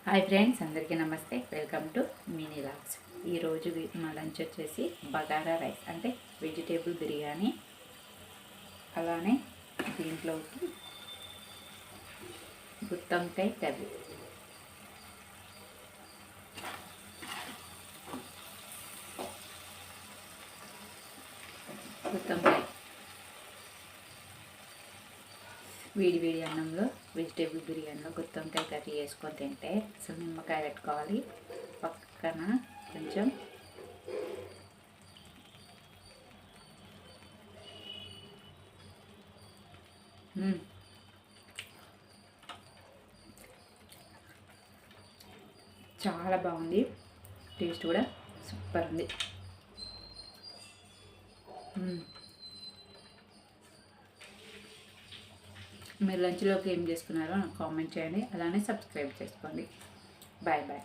Hi friends, అందరికీ నమస్తే. Welcome to mini logs. ఈరోజు మా లంచ్ వచ్చేసి బగారా రైస్ అంటే వెజిటేబుల్ బిర్యానీ, అలానే దీంట్లోకి గుత్తొంకాయ కర్రీ. గుత్తొంకాయ వేడి వేడి అన్నంలో వెజిటేబుల్ బిర్యానీలో గుత్తొంకాయ కర్రీ వేసుకొని తింటే అసలు నిమ్మకాయ పెట్టుకోవాలి. పక్కన కొంచెం చాలా బాగుంది. టేస్ట్ కూడా సూపర్ ఉంది. మీరు లంచ్లోకి ఏం చేసుకున్నారో నాకు కామెంట్ చేయండి. అలానే సబ్స్క్రైబ్ చేసుకోండి. Bye bye.